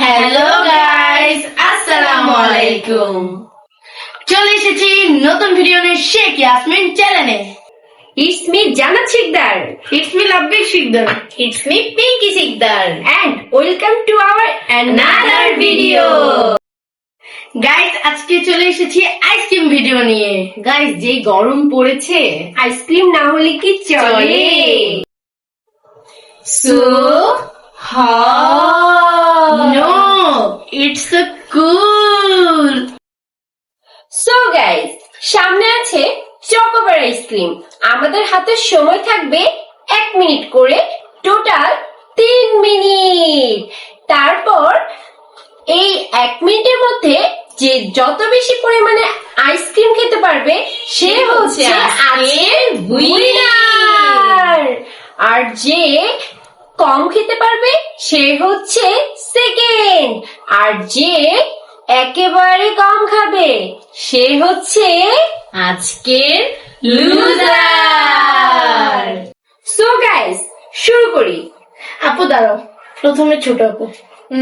Hello guys, আসসালামু আলাইকুম। চলে এসেছি নতুন ভিডিও নিয়ে শেখ ইয়াসমিন চ্যানেলে। It's me Jannat Sikdar. It's me Lovely Sikdar. It's me Pinky Sikdar. And welcome to our another video. Guys, আজকে চলে এসেছি আইসক্রিম ভিডিও নিয়ে। গাইস, যে গরম পড়েছে, আইসক্রিম না হলে কি চলে? So hot. No, it's so cool. So guys, সামনে আছে চকোবার আইসক্রিম। আমাদের হাতে সময় থাকবে 1 মিনিট করে, টোটাল 3 মিনিট। তারপর এই 1 মিনিটের মধ্যে যে যত বেশি পরিমাণে আইসক্রিম খেতে পারবে সে হচ্ছে আজকের উইনার। আর যে কম খেতে পারবে সে হচ্ছে সেকেন্ড। আর যে একেবারে কম খাবে সে হচ্ছে আজকের লুজার। সো গাইস, শুরু করি। আপু দাঁড়াও, প্রথমে ছোট আপু।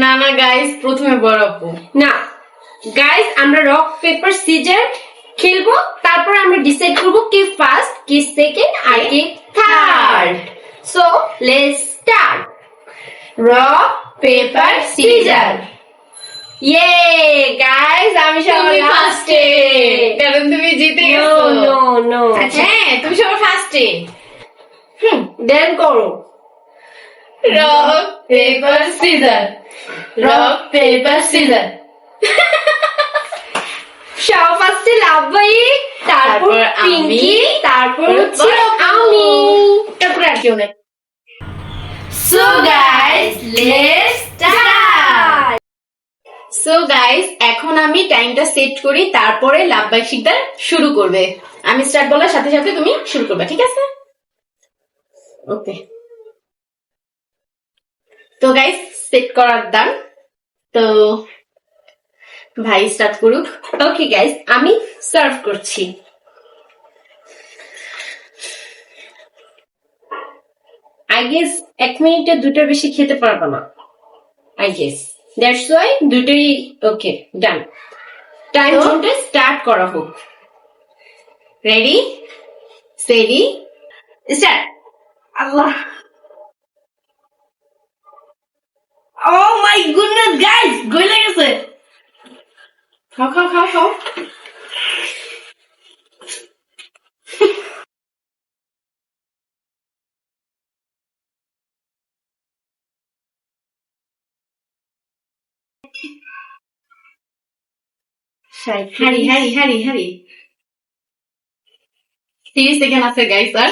না গাইস, প্রথমে বড় আপু। না গাইস, আমরা রক পেপার সিজার খেলবো, তারপর আমরা ডিসাইড করব কে ফার্স্ট, কে সেকেন্ড আর কে third. So let's start. Rock paper scissor. Yay guys, আমি সবার ফার্স্টে। কারণ তুমি জিতে নো গেছো। No no. হ্যাঁ, তুমি সবার ফার্স্টে। দেন করো। Rock paper scissor, rock paper scissor. সব ফার্স্টে লাভবাই, তারপর তারপর আমি, পিঙ্কি, তারপর হচ্ছে আমি। তারপর আর কেউ নেই। So guys, let's start. So guys, এখন আমি টাইমটা সেট করি, তারপরে লাভবাই শিকদার শুরু করবে। আমি স্টার্ট বলার সাথে সাথে তুমি শুরু করবে, ঠিক আছে? ওকে। তো গাইস, সেট করার দান। তো ভাই স্টার্ট করুক। ওকে গাইস, আমি সার্ভ করছি। আই গেস 1 মিনিটে দুটোর বেশি খেতে পারবো না। আই গেস দ্যাটস ওয়াই দুটোই ওকে ডান। টাইম তো? জোনটা স্টার্ট করা হোক। Ready সেডি start. Allah, oh my goodness guys, গলে গেছে। খাও খাও খাও খাও। হারি হারি হারি হারি। 30 সেকেন্ড আছে গাইস। আর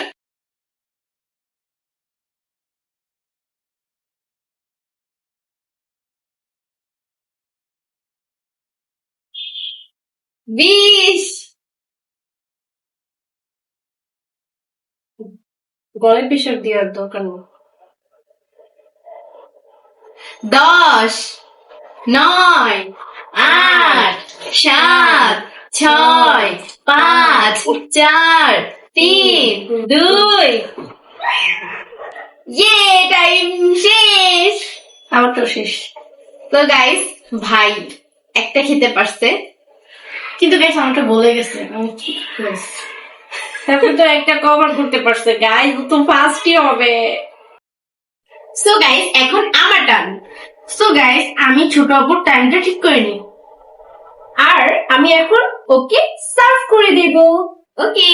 20। গলায় প্রেশার দেওয়ার দরকার নেই। 10, 9, 8, 7, 6, 5, 4, 3, 2। ইয়ে, টাইম শেষ। আমার তো শেষ। তো গাইস, ভাই একটা খেতে পারছে, কিন্তু গাইস আমাকে বলে গেছে আমি কি করেছি। তারপর তো একটা কভার করতে পারছে। গাইস, তো ফার্স্টই হবে। সো গাইস, এখন আমার টার্ন। So guys, আমি ছোট আপুর টাইমটা ঠিক করে নিই। আর আমি এখন ওকে সার্ভ করে দেব। ওকে।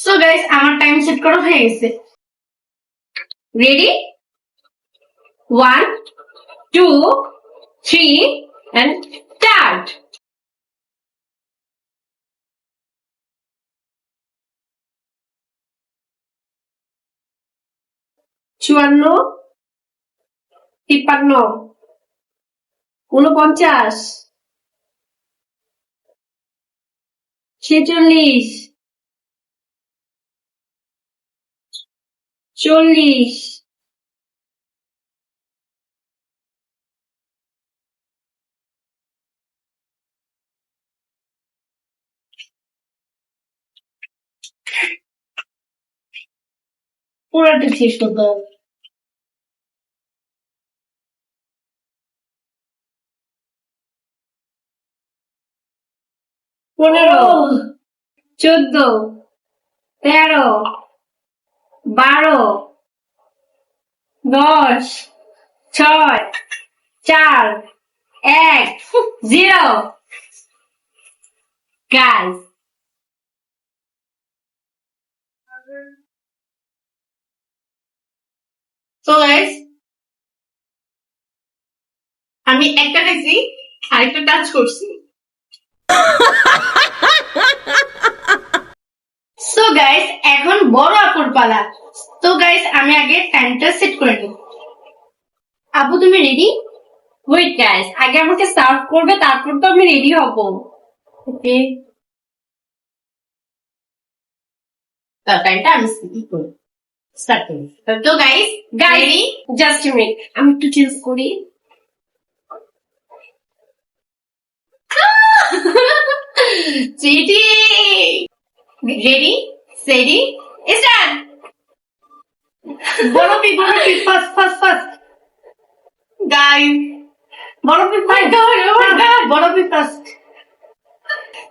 So guys, আমার টাইম সেট করা হয়ে গেছে। রেডি? 1, 2, 3 and start. চুয়ান্ন, 53, 49, 46, 40, পুরোটা শেষ করতে হবে। পনেরো, 14, 13, 12, 10, 6, 4, 1, 0. Guys, তো গাইস, আমি একটা খাইছি আরেকটা টাচ করছি। সো গাইস, এখন বড় আপুর পালা। তো গাইস, আমি আগে টাইমটা সেট করে দেব। আপু তুমি রেডি? wait guys, আগে আমাকে সার্ভ করবে, তারপর তো আমি রেডি হব। ওকে, টাইমটা আমি স্টার্ট করি। তো guys, ready? Just a minute, আমি একটু চেঞ্জ করি। চিটি রেডি, সেডি, স্টার্ট। বড় পি ফাস্ট গাইস, বড় পি ফাস্ট।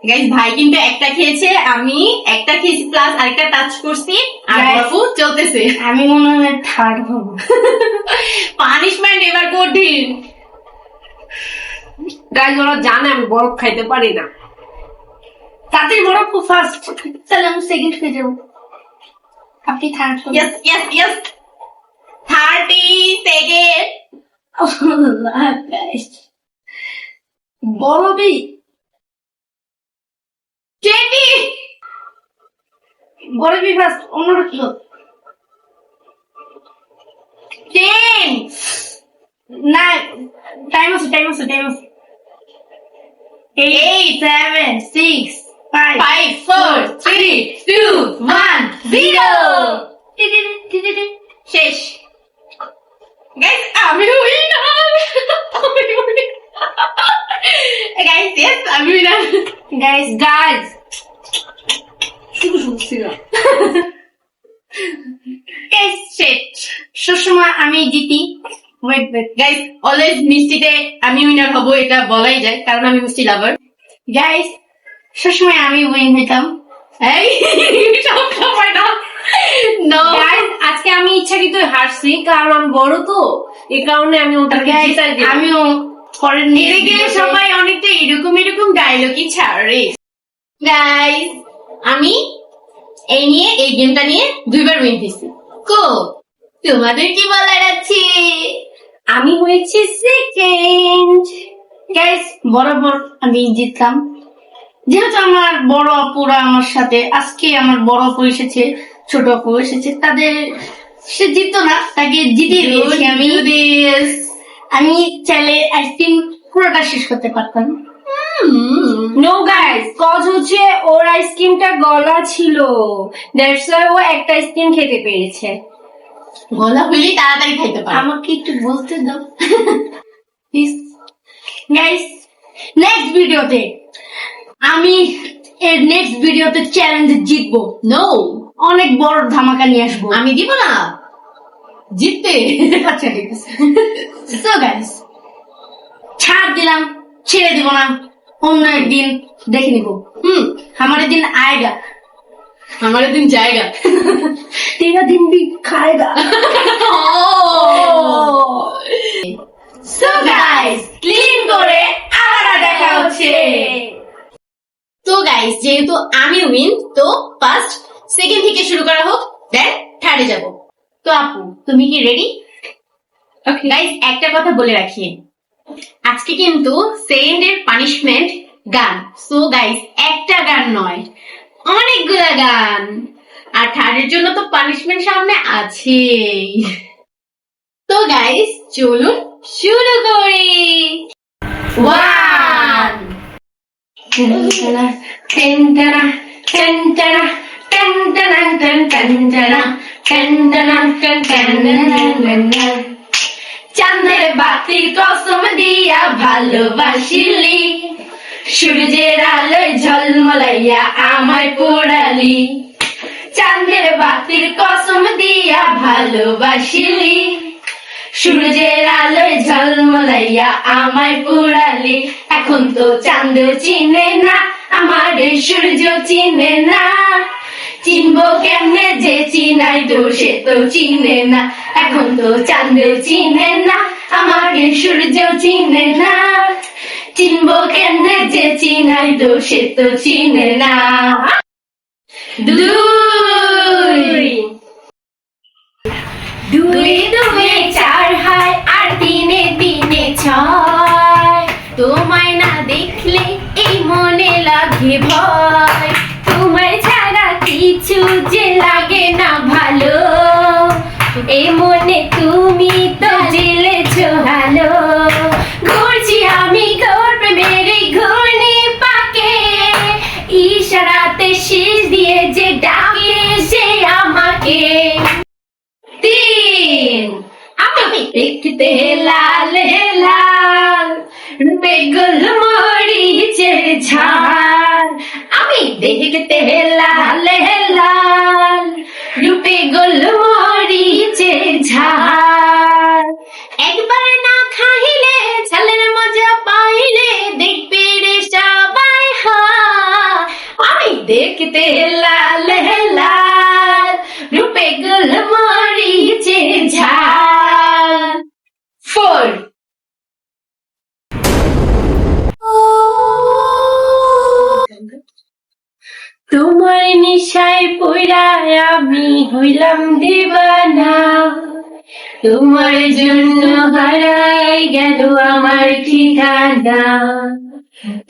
গাইস, ভাই কিন্তু একটা খেয়েছে, আমি একটা খেয়েছি প্লাস আরেকটা টাচ করছি, আর বাবু চলতেছে। আমি মনে হয় থার্ড হব। পানিশমেন্ট এবার কঠিন। গাইজ ওরা জানে আমি বরফ খাইতে পারি না। তাতে বড় খুব ফাস্ট। তাহলে আমি সেকেন্ড হয়ে যাবো, আপনি থার্ড। Yes 30 second. বড় বি 20। বড় বি ফাস্ট, অন্যটা কি 10। না, টাইম আছে। 8 7 6 5 4 3 2 1 0। শেষ। গাইস, আমি উইনার। গাইস, ইয়েস, আমি উইনার। গাইজ শুধু শুনছিল। গাইস, শেষ। সবসময় আমি জিতি। ওয়েট গাইস, অলওয়েজ মিষ্টিতে আমি উইনার হব, এটা বলাই যায়, কারণ আমি মিষ্টি লাভার। গাইস, সবসময় আমি উইন হইতাম। এই সব সময় না। নো গাইজ আজকে আমি ইচ্ছাকৃত হারছি, কারণ আমি বড় তো, এই কারণে আমি ওটাকে জিতাই দিই। আমিও ফরেন এদিকে সবাই অনেকটা এরকম ডায়লগই ছাড়ে। গাইস, আমি এই গেমটা নিয়ে 2বার উইন হয়েছি। তোমাদের কি বলার আছে? আমি হয়েছি সেকেন্ড। গাইস, বরাবর আমি জিতলাম, যেহেতু আমার বড় আপুরা আমার সাথে। আজকে আমার বড় আপু এসেছে, ছোট আপু এসেছে, তাদের সে জিততো না, তাকে জিতিয়ে দিয়েছি আমি চাইলে আইসক্রিম পুরোটা শেষ করতে পারতাম। নো গাইজ, কজ হচ্ছে ওর আইসক্রিমটা গলা ছিল, দ্যাটস ওয়াই ও একটা আইসক্রিম খেতে পেরেছে। গলা হইলেই তাড়াতাড়ি খাইতে পারে। আমাকে একটু বলতে দাও গাইস। নেক্সট ভিডিওতে চ্যালেঞ্জে জিতবো। নো, অনেক বড় ধামাকা নিয়ে আসবো। আমি দিব না জিততে। আচ্ছা, ঠিক আছে। সো গাইস, ছাড় দিলাম, ছেড়ে দিব না, অন্য একদিন দেখে নিব। हमारे दिन आएगा, हमारे दिन जाएगा, तेरा दिन भी खाएगा। So guys, ক্লিন করে আবার দেখা হচ্ছে। তো গাইস, যেহেতু আমি উইন, তো ফার্স্ট সেকেন্ড থেকে শুরু করা হোক, দেন থার্ডে যাব। তো আপু, তুমি কি রেডি? ওকে গাইস, একটা কথা বলে রাখি, আজকে কিন্তু সেকেন্ডের পানিশমেন্ট গান। সো গাইস, একটা গান নয়, অনেকগুলা গান। আর থার্ডের জন্য তো পানিশমেন্ট সামনে আছে। তো গাইস, চলুন শুরু করি। 1 চাঁদের বাতির কসম দিয়া ভালোবাসিলি, সূর্যের আলোয় ঝলমলাইয়া আমায় পোড়ালি, চাঁদের বাতির কসম দিয়া ভালোবাসিলি, সূর্যের আলোয় ঝলমলাইয়া আমায় পুরালি। এখন তো চাঁদেও চিনে না আমারে, সূর্য চিনে না, চিনবো কেমনে যে চিনাই তো সে তো চিনে না। এখন তো চাঁদেও চিনে না আমারে, সূর্য চিনে না, চিনবো কেমনে যে চিনাই তো সে তো চিনে না। দুই দুই দুই চার হয় আর তিনে তিনে ছয়, তোমায় না দেখলে এই মনে লাগে ভয়, তোমায় ছাড়া কিছু যে লাগে না ভালো, এই মনে তুমি তো জেলেছো ভালো। ঘুরছি আমি ঘোর প্রেমের এই ঘূর্ণি পাকে, ইশারাতে শেষ দিয়ে যে ডাকে সে আমাকে। তিন আমি দেখতে লাল লাল, রূপে গোল মরিচের ঝাল, আমি দেখতে লাল লাল, রূপে গোল মরিচের ঝাল। একবার না খাইলে ঝালের মজা পাইলে দেখবে রে সবাই হায়, আমি দেখতে লাল লাল, রূপে গোল মরিচের ঝাল। 4 তোমার নিশায় পড়া আমি হইলাম দিবানা, তোমার জন্য হারাই গেল আমার ঠিকানা,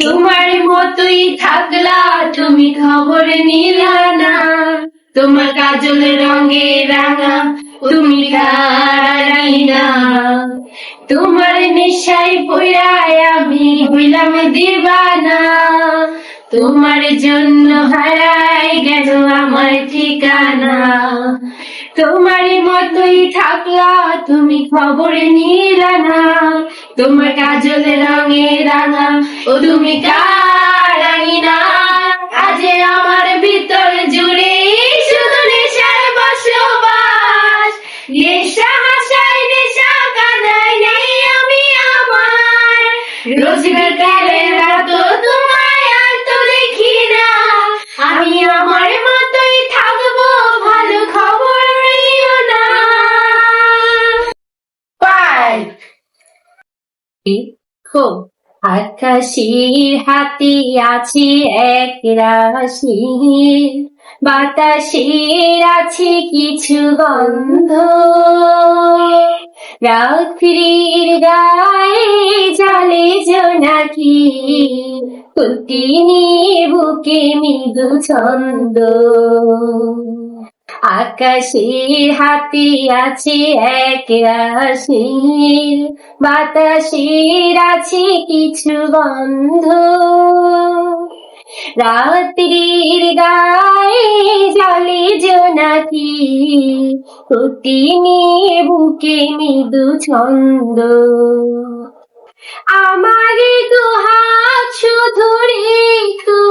তোমার মতোই থাকলা তুমি খবর নিলা না, তোমার কাজল রঙে রাঙা তুমি কারাই না, তোমার নেশায় পড়ায় আমি হইলাম দিবানা, তোমার জন্য হারাই গেল আমার ঠিকানা, তোমার মতোই থাকলা তুমি খবর নিলা না, তোমার কাজল রঙে রাঙা ও তুমি কারাই না। আজ আমার ভিতর জুড়ে শুধু নেশার বসবাস, নেশা হাসায় নেশা কাঁদায় নেই আমি আমার, রোজ বিকালে রাত তোমায় আর তো দেখি না, আমি আমার মতোই থাকবো ভালো খবর নিও না। 5 খুব আকাশের হাতে আছে এক রাশি, বাতাসের আছে কিছু গন্ধ, রাত্রির গায়ে জলে জোনাকি, কুতিনি বুকে মৃদু ছন্দ, আকাশের হাতে আছে এক রাশি, বাতাসের আছে কিছু গন্ধ, রাত্রির গায়ে জলে জোনাকি, কুতিনি বুকে মৃদু ছন্দ, আমার দু হাত শুধু রেখো,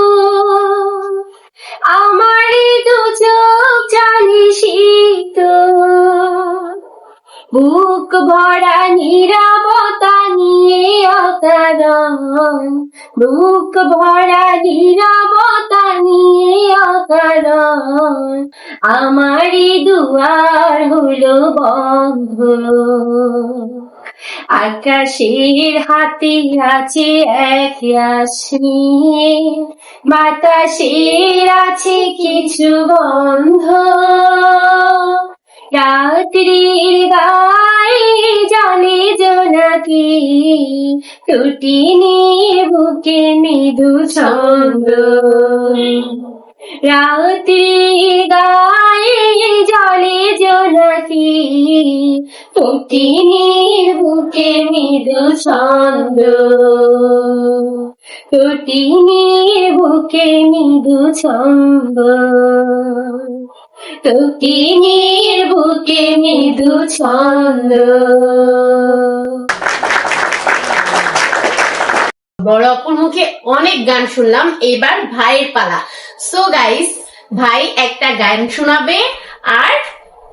আমার দু চোখ চালিশিত, বুক ভরা নীরবতা নিয়ে অকারণ, বুক ভরা নীরবতা নিয়ে অকারণ, আমারই দুয়ার হলো বন্ধ, আকাশের হাতে আছে এক রাশি, বাতাসের আছে কিছু গন্ধ, রাত্রির গায়ে জলে জোনাকি, টুটিনি বুকে মৃদু ছন্দ, রাত্রির গায়ে জলে জোনাকি, টুটিনি বুকে মৃদু ছন্দ, টুটিনি বুকে মৃদু ছন্দ, টুটিনির বুকে মৃদু ছন্দ। বড় অপুর মুখে অনেক গান শুনলাম, এবার ভাইয়ের পালা। সো গাইস, ভাই একটা গান শোনাবে আর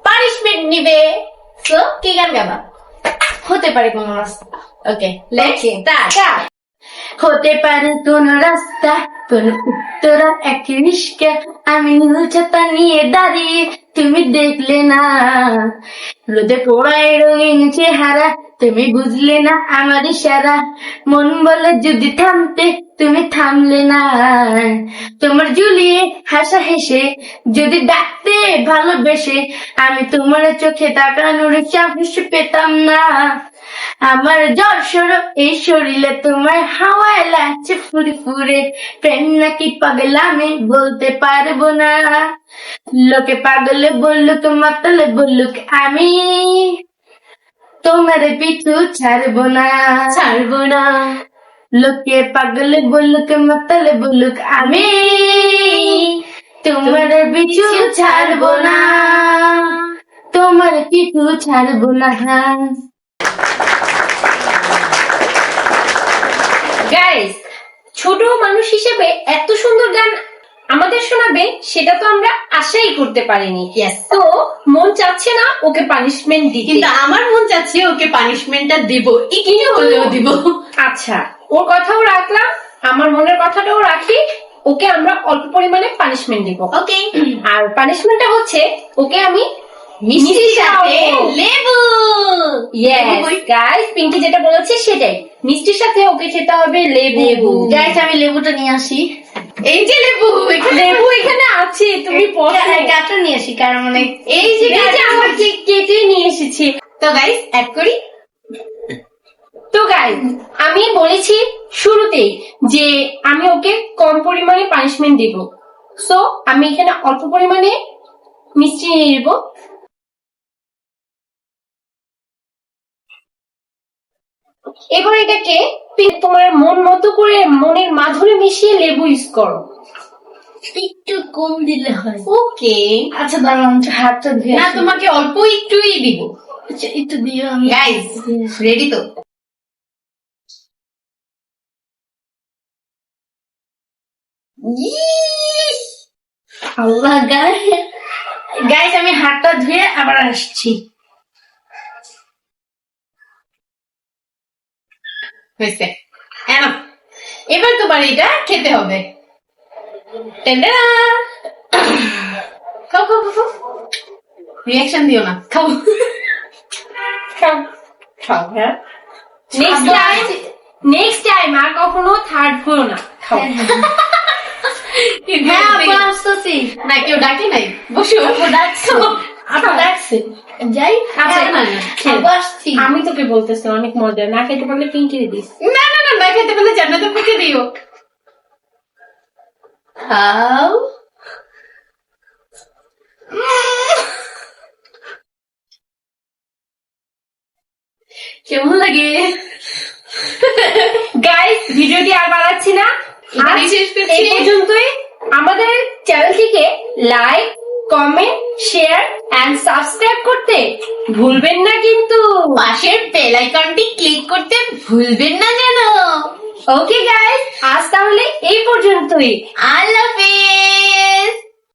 পানিশমেন্ট নিবে। তো কি গান গাবা? হতে পারে কোনো রাস্তা। ওকে, লেটস স্টার্ট। হতে পারে কোন রাস্তা, কোন উত্তরা এক রিস্কা, আমি নীলছাতা নিয়ে দাঁড়িয়ে, তুমি দেখলে না রোদে পোড়ায় রঙিন চেহারা, তুমি বুঝলে না আমার ইশারা, মন বলে যদি থামতে তুমি থামলে না, তোমার ঝুলিয়ে হাসা হেসে যদি ডাকতে ভালোবেসে, আমি তোমার চোখে তাকানোর সাহস পেতাম না। আমার জ্বর সরো এই শরীরে, তোমার হাওয়ায় লাগছে ফুরে ফুরে, প্রেম নাকি পাগলামি বলতে পারবো না, লোকে পাগলে বললুক মাতালে বললুক, আমি তোমার পিছু ছাড়বো না, ছাড়বো না। লোকে পাগলে বললুক মাতালে বললুক, আমি তোমার পিছু ছাড়বো না, তোমার পিছু ছাড়বো না। গাইস, ছোট মানুষ হিসেবে এত সুন্দর গান আমাদের শোনাবে সেটা তো আমরা আশাই করতে পারিনি। Yes. তো মন চাচ্ছে না ওকে পানিশমেন্ট দিতে, কিন্তু আমার মন চাচ্ছে ওকে পানিশমেন্টটা দিব, একটু হলেও দিব। আচ্ছা, ওর কথাও রাখলাম, আমার মনের কথাটাও রাখি, ওকে আমরা অল্প পরিমাণে পানিশমেন্ট দিব। ওকে, আর পানিশমেন্টটা হচ্ছে ওকে আমি মিষ্টির সাথে লেবু। গাইস, পিঙ্কি যেটা বলেছে সেটাই, মিষ্টির সাথে ওকে খেতে হবে লেবু। গাইস, আমি লেবুটা নিয়ে আসি। এই যে লেবু, লেবু এখানে আছে, তুমি গাছটা নিয়ে আসি, কারণ মানে এই যে আমার কেটে নিয়ে এসেছি। তো গাইস অ্যাড করি। তো গাইস, আমি বলেছি শুরুতেই যে আমি ওকে কম পরিমাণে পানিশমেন্ট দিব, সো আমি এখানে অল্প পরিমাণে মিষ্টি নিয়ে নেব। এবার এটাকে তোমার মন মতো করে মনের মাধুরী মিশিয়ে লেবু ইউজ করো। একটু কম দিলে হয়। ওকে, আচ্ছা দাঁড়াও, হাতটা ধুয়ে না তোমাকে অল্প একটুই দিব। আচ্ছা একটু দিও। আমি গাইস রেডি তো? আল্লাহ, গাইস আমি হাতটা ধুয়ে আবার আসছি। হয়েছে, এনাফ। এবার তোমার এটা খেতে হবে। টেন্ডারা, খাও খাও খাও, রিয়াকশন দিও না, খাও খাও। হ্যাঁ, নেক্সট টাইম আর কখনো থার্ড করো না, খাও। হ্যাঁ আপা আসতেছি। না কেউ ডাকে নাই, বসো। ডাকছে যাই। আচ্ছা, আসছি। আমি তোকে বলতেছি অনেক মজা, না খেতে পারলে পিঙ্কি দিস। না না না, না খেতে পেলে জান্নাতে পুকে দিও। খাও। কেমন লাগে? গাইস, ভিডিওটি আর বাড়াচ্ছি না, এখানেই শেষ করছি। এই পর্যন্তই। আমাদের চ্যানেলটিকে like, comment, share and subscribe করতে ভুলবেন না কিন্তু। পাশের বেল আইকনটি ক্লিক করতে ভুলবেন না যেন। ওকে গাইস, আজ তাহলে এই পর্যন্তই। আল্লাহ হাফেজ।